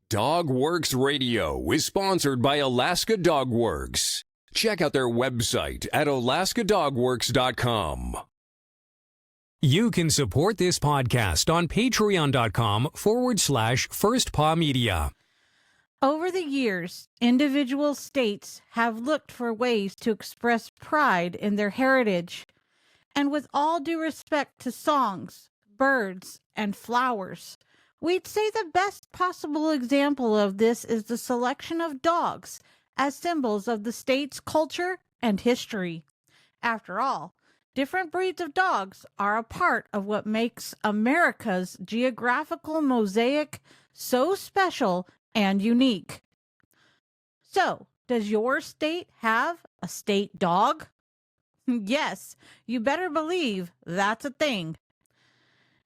Dogworks Radio is sponsored by Alaska Dog Works. Check out their website at alaskadogworks.com. You can support this podcast on patreon.com/firstpawmedia. Over the years, individual states have looked for ways to express pride in their heritage. And with all due respect to songs, birds, and flowers, we'd say the best possible example of this is the selection of dogs as symbols of the state's culture and history. After all, different breeds of dogs are a part of what makes America's geographical mosaic so special and unique. So, does your state have a state dog? Yes, you better believe that's a thing.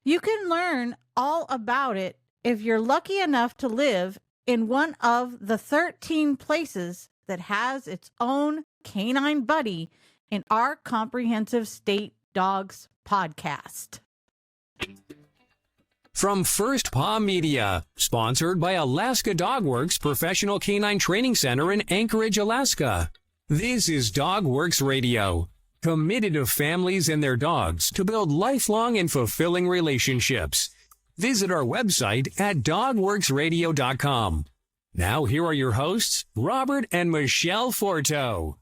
You can learn all about it if you're lucky enough to live in one of the 13 places that has its own canine buddy in our Comprehensive State Dogs podcast. From First Paw Media, sponsored by Alaska Dog Works Professional Canine Training Center in Anchorage, Alaska. This is Dogworks Radio, committed to families and their dogs to build lifelong and fulfilling relationships. Visit our website at dogworksradio.com. Now here are your hosts, Robert and Michelle Forto.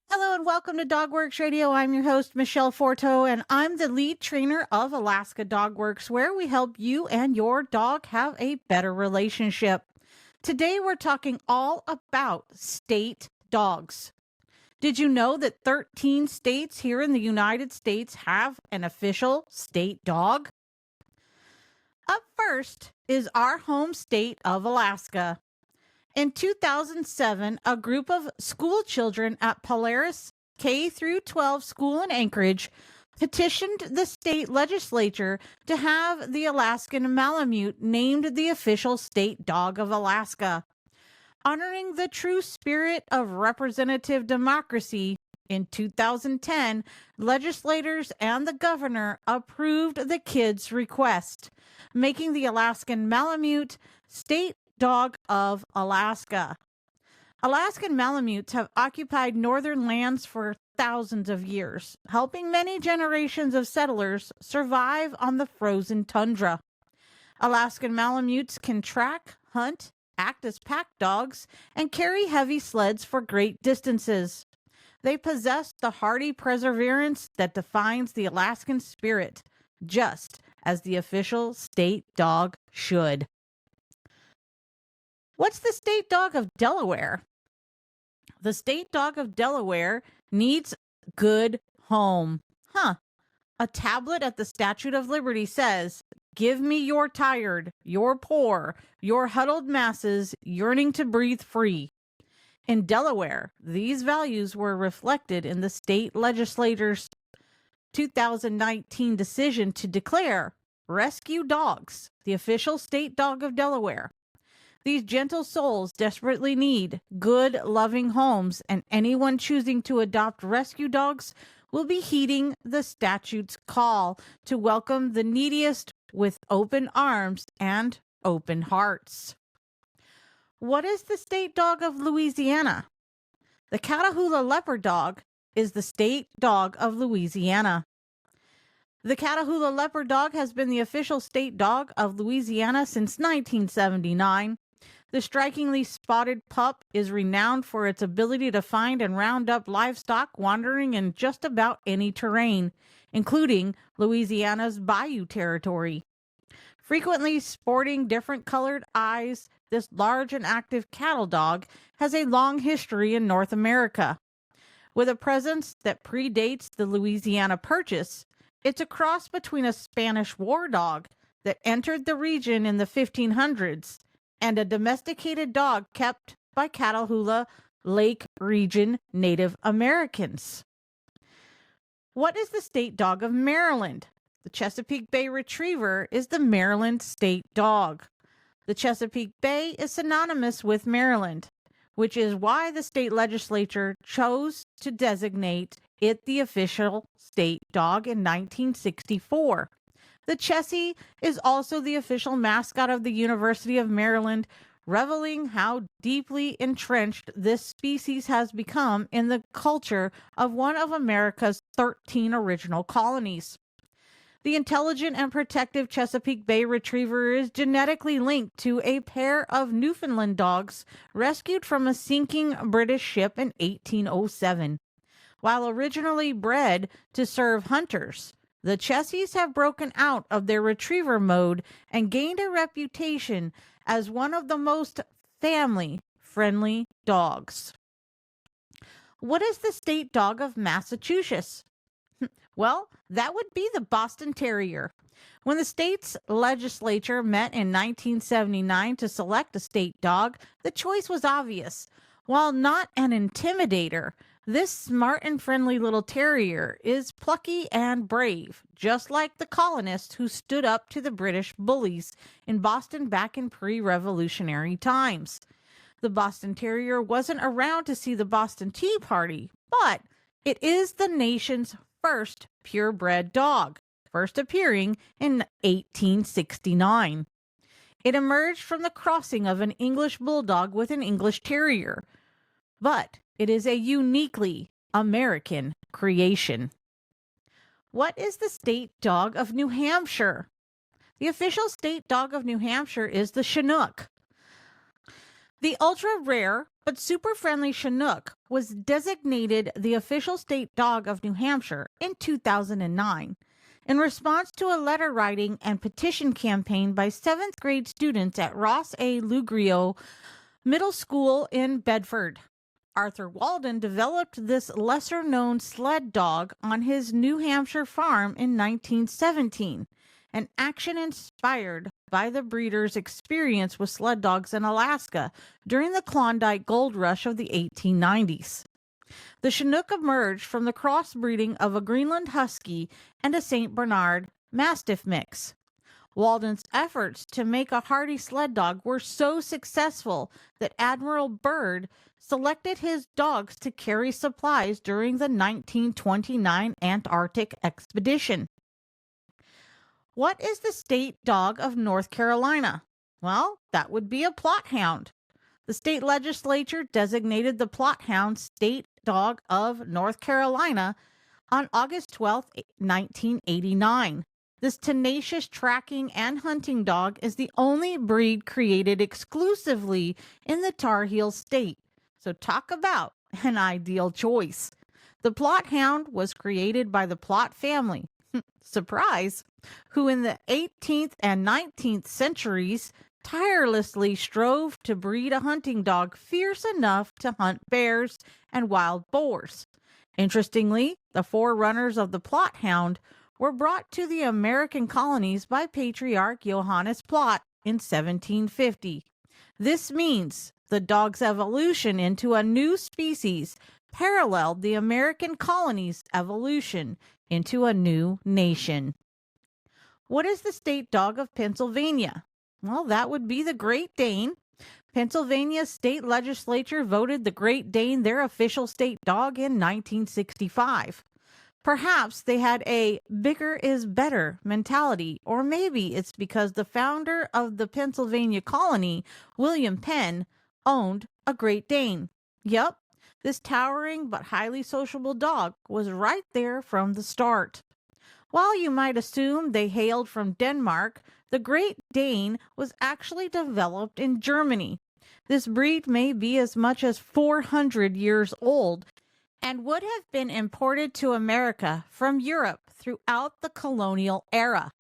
Hello and welcome to Dogworks Radio. I'm your host, Michelle Forto, and I'm the lead trainer of Alaska Dog Works, where we help you and your dog have a better relationship. Today we're talking all about state dogs. Did you know that 13 states here in the United States have an official state dog? Up first is our home state of Alaska. In 2007, a group of school children at Polaris K-12 school in Anchorage petitioned the state legislature to have the Alaskan Malamute named the official state dog of Alaska. Honoring the true spirit of representative democracy, in 2010, legislators and the governor approved the kids' request, making the Alaskan Malamute state dog of Alaska. Alaskan Malamutes have occupied northern lands for thousands of years, helping many generations of settlers survive on the frozen tundra. Alaskan Malamutes can track, hunt, act as pack dogs, and carry heavy sleds for great distances. They possess the hardy perseverance that defines the Alaskan spirit, just as the official state dog should. What's the state dog of Delaware? The state dog of Delaware needs good home. A tablet at the Statue of Liberty says, "Give me your tired, your poor, your huddled masses yearning to breathe free." In Delaware, these values were reflected in the state legislature's 2019 decision to declare Rescue Dogs the official state dog of Delaware. These gentle souls desperately need good, loving homes, and anyone choosing to adopt rescue dogs will be heeding the statute's call to welcome the neediest with open arms and open hearts. What is the state dog of Louisiana? The Catahoula Leopard Dog is the state dog of Louisiana. The Catahoula Leopard Dog has been the official state dog of Louisiana since 1979. The strikingly spotted pup is renowned for its ability to find and round up livestock wandering in just about any terrain, including Louisiana's Bayou territory. Frequently sporting different colored eyes, this large and active cattle dog has a long history in North America. With a presence that predates the Louisiana Purchase, it's a cross between a Spanish war dog that entered the region in the 1500s and a domesticated dog kept by Catahoula Lake region Native Americans. What is the state dog of Maryland? The Chesapeake Bay Retriever is the Maryland state dog. The Chesapeake Bay is synonymous with Maryland, which is why the state legislature chose to designate it the official state dog in 1964. The Chessie is also the official mascot of the University of Maryland, revealing how deeply entrenched this species has become in the culture of one of America's 13 original colonies. The intelligent and protective Chesapeake Bay Retriever is genetically linked to a pair of Newfoundland dogs rescued from a sinking British ship in 1807. While originally bred to serve hunters, the Chessies have broken out of their retriever mode and gained a reputation as one of the most family-friendly dogs. What is the state dog of Massachusetts? Well, that would be the Boston Terrier. When the state's legislature met in 1979 to select a state dog, the choice was obvious. While not an intimidator, this smart and friendly little terrier is plucky and brave, just like the colonists who stood up to the British bullies in Boston back in pre-revolutionary times. The Boston Terrier wasn't around to see the Boston Tea Party, but it is the nation's first purebred dog, first appearing in 1869. It emerged from the crossing of an English bulldog with an English terrier, but it is a uniquely American creation. What is the state dog of New Hampshire? The official state dog of New Hampshire is the Chinook. The ultra-rare but super-friendly Chinook was designated the official state dog of New Hampshire in 2009 in response to a letter writing and petition campaign by 7th grade students at Ross A. Lugrio Middle School in Bedford. Arthur Walden developed this lesser-known sled dog on his New Hampshire farm in 1917, an action inspired by the breeder's experience with sled dogs in Alaska during the Klondike Gold Rush of the 1890s. The Chinook emerged from the crossbreeding of a Greenland Husky and a St. Bernard Mastiff mix. Walden's efforts to make a hardy sled dog were so successful that Admiral Byrd selected his dogs to carry supplies during the 1929 Antarctic expedition. What is the state dog of North Carolina? Well, that would be a Plott Hound. The state legislature designated the Plott Hound state dog of North Carolina on August 12, 1989. This tenacious tracking and hunting dog is the only breed created exclusively in the Tar Heel state. So talk about an ideal choice. The Plott Hound was created by the Plott family. Surprise! Who in the 18th and 19th centuries tirelessly strove to breed a hunting dog fierce enough to hunt bears and wild boars. Interestingly, the forerunners of the Plott Hound were brought to the American colonies by Patriarch Johannes Plott in 1750. This means the dog's evolution into a new species paralleled the American colonies' evolution into a new nation. What is the state dog of Pennsylvania? Well, that would be the Great Dane. Pennsylvania's state legislature voted the Great Dane their official state dog in 1965. Perhaps they had a bigger is better mentality, or maybe it's because the founder of the Pennsylvania colony, William Penn, owned a Great Dane. Yep, this towering but highly sociable dog was right there from the start. While you might assume they hailed from Denmark, the Great Dane was actually developed in Germany. This breed may be as much as 400 years old and would have been imported to America from Europe throughout the colonial era.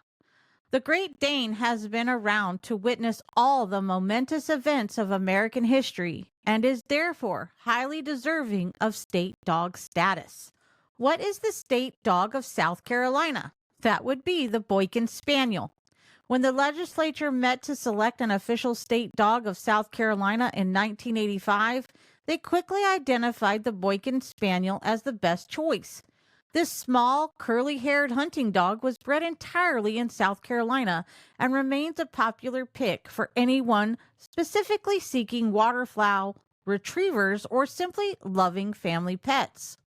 The Great Dane has been around to witness all the momentous events of American history and is therefore highly deserving of state dog status. What is the state dog of South Carolina? That would be the Boykin Spaniel. When the legislature met to select an official state dog of South Carolina in 1985, they quickly identified the Boykin Spaniel as the best choice. This small, curly-haired hunting dog was bred entirely in South Carolina and remains a popular pick for anyone specifically seeking waterfowl, retrievers, or simply loving family pets.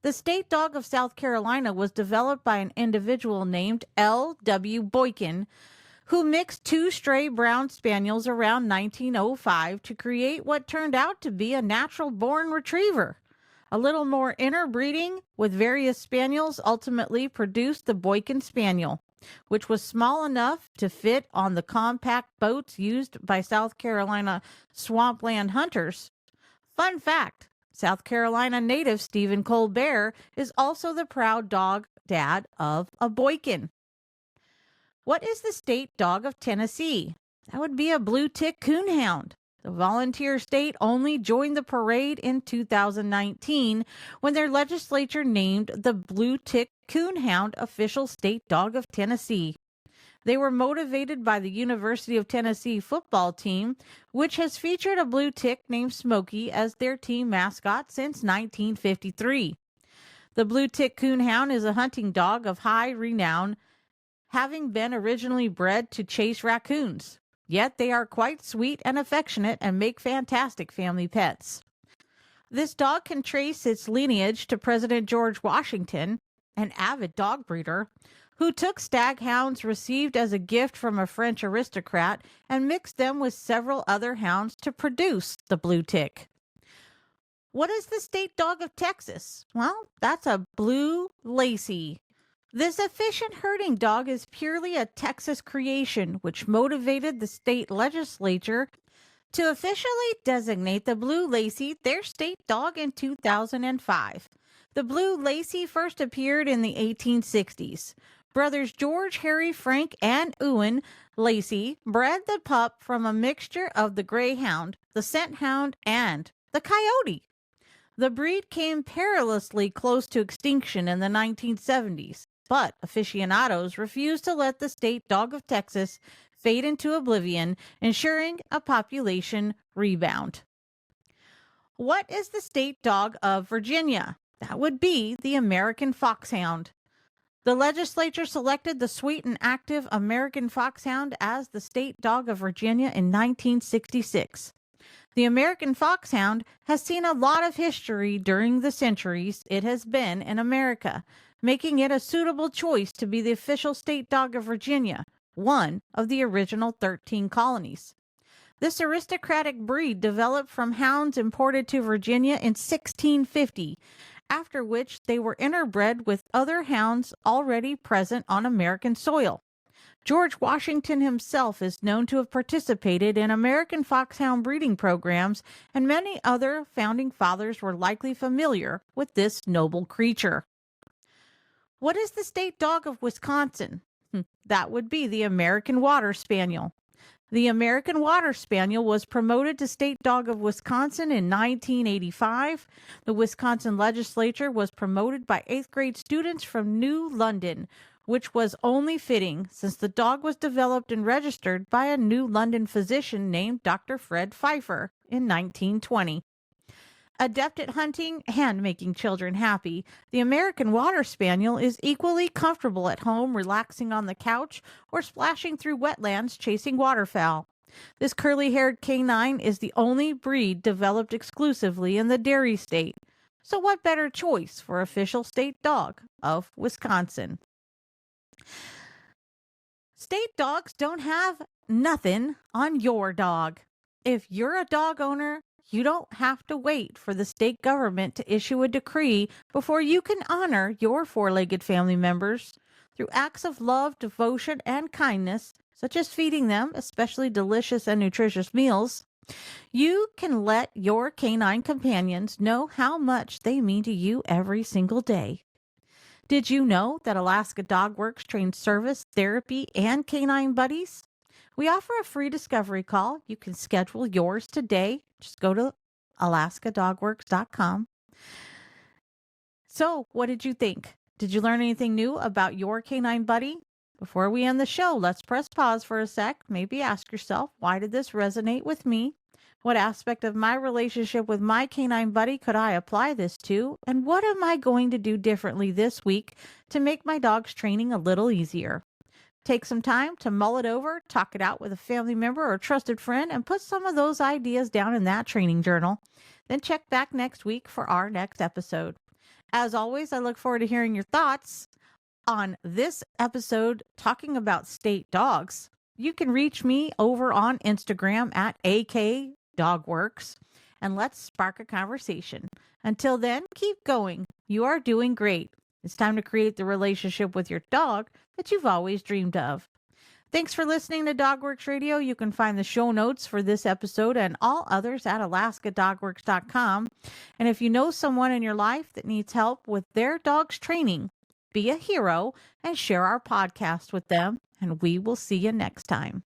The state dog of South Carolina was developed by an individual named L.W. Boykin, who mixed two stray brown spaniels around 1905 to create what turned out to be a natural-born retriever. A little more interbreeding with various spaniels ultimately produced the Boykin Spaniel, which was small enough to fit on the compact boats used by South Carolina swampland hunters. Fun fact, South Carolina native Stephen Colbert is also the proud dog dad of a Boykin. What is the state dog of Tennessee? That would be a blue tick coonhound. The volunteer state only joined the parade in 2019 when their legislature named the blue tick coonhound official state dog of Tennessee. They were motivated by the University of Tennessee football team, which has featured a blue tick named Smokey as their team mascot since 1953. The blue tick coonhound is a hunting dog of high renown, having been originally bred to chase raccoons. Yet they are quite sweet and affectionate and make fantastic family pets. This dog can trace its lineage to President George Washington, an avid dog breeder, who took staghounds received as a gift from a French aristocrat and mixed them with several other hounds to produce the blue tick. What is the state dog of Texas? Well, that's a blue Lacey. This efficient herding dog is purely a Texas creation, which motivated the state legislature to officially designate the Blue Lacey their state dog in 2005. The Blue Lacey first appeared in the 1860s. Brothers George, Harry, Frank, and Ewan Lacey bred the pup from a mixture of the greyhound, the scent hound, and the coyote. The breed came perilously close to extinction in the 1970s. But aficionados refused to let the state dog of Texas fade into oblivion, ensuring a population rebound. What is the state dog of Virginia? That would be the American Foxhound. The legislature selected the sweet and active American Foxhound as the state dog of Virginia in 1966. The American Foxhound has seen a lot of history during the centuries it has been in America, making it a suitable choice to be the official state dog of Virginia, one of the original 13 colonies. This aristocratic breed developed from hounds imported to Virginia in 1650, after which they were interbred with other hounds already present on American soil. George Washington himself is known to have participated in American Foxhound breeding programs, and many other founding fathers were likely familiar with this noble creature. What is the state dog of Wisconsin? That would be the American Water Spaniel. The American Water Spaniel was promoted to state dog of Wisconsin in 1985. The Wisconsin legislature was promoted by 8th grade students from New London, which was only fitting since the dog was developed and registered by a New London physician named Dr. Fred Pfeiffer in 1920. Adept at hunting and making children happy, the American Water Spaniel is equally comfortable at home relaxing on the couch or splashing through wetlands chasing waterfowl. This curly-haired canine is the only breed developed exclusively in the dairy state. So what better choice for official state dog of Wisconsin? State dogs don't have nothing on your dog. If you're a dog owner, you don't have to wait for the state government to issue a decree before you can honor your four-legged family members through acts of love, devotion, and kindness, such as feeding them especially delicious and nutritious meals. You can let your canine companions know how much they mean to you every single day. Did you know that Alaska Dog Works trains service, therapy, and canine buddies? We offer a free discovery call. You can schedule yours today. Just go to alaskadogworks.com. So, what did you think? Did you learn anything new about your canine buddy? Before we end the show, let's press pause for a sec. Maybe ask yourself, why did this resonate with me? What aspect of my relationship with my canine buddy could I apply this to? And what am I going to do differently this week to make my dog's training a little easier? Take some time to mull it over, talk it out with a family member or trusted friend, and put some of those ideas down in that training journal. Then check back next week for our next episode. As always, I look forward to hearing your thoughts on this episode talking about state dogs. You can reach me over on Instagram at AKDogWorks, and let's spark a conversation. Until then, keep going. You are doing great. It's time to create the relationship with your dog that you've always dreamed of. Thanks for listening to DogWorks Radio. You can find the show notes for this episode and all others at alaskadogworks.com. And if you know someone in your life that needs help with their dog's training, be a hero and share our podcast with them, and we will see you next time.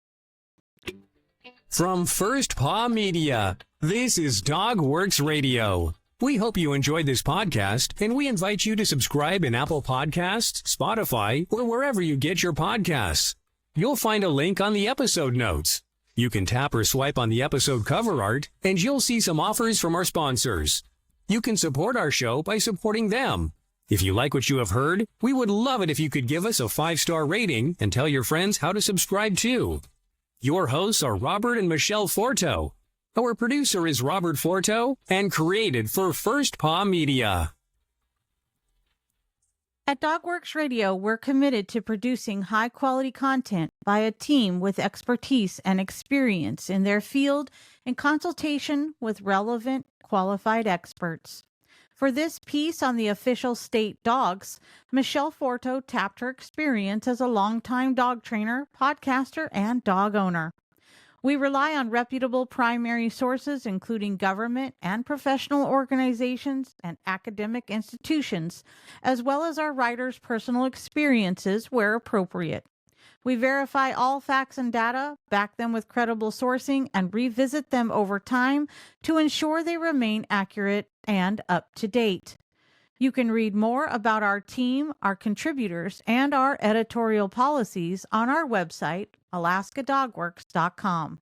From First Paw Media, this is DogWorks Radio. We hope you enjoyed this podcast, and we invite you to subscribe in Apple Podcasts, Spotify, or wherever you get your podcasts. You'll find a link on the episode notes. You can tap or swipe on the episode cover art, and you'll see some offers from our sponsors. You can support our show by supporting them. If you like what you have heard, we would love it if you could give us a 5-star rating and tell your friends how to subscribe too. Your hosts are Robert and Michelle Forto. Our producer is Robert Forto and created for First Paw Media. At DogWorks Radio, we're committed to producing high-quality content by a team with expertise and experience in their field in consultation with relevant, qualified experts. For this piece on the official state dogs, Michelle Forto tapped her experience as a longtime dog trainer, podcaster, and dog owner. We rely on reputable primary sources, including government and professional organizations and academic institutions, as well as our writers' personal experiences where appropriate. We verify all facts and data, back them with credible sourcing, and revisit them over time to ensure they remain accurate and up to date. You can read more about our team, our contributors, and our editorial policies on our website, alaskadogworks.com.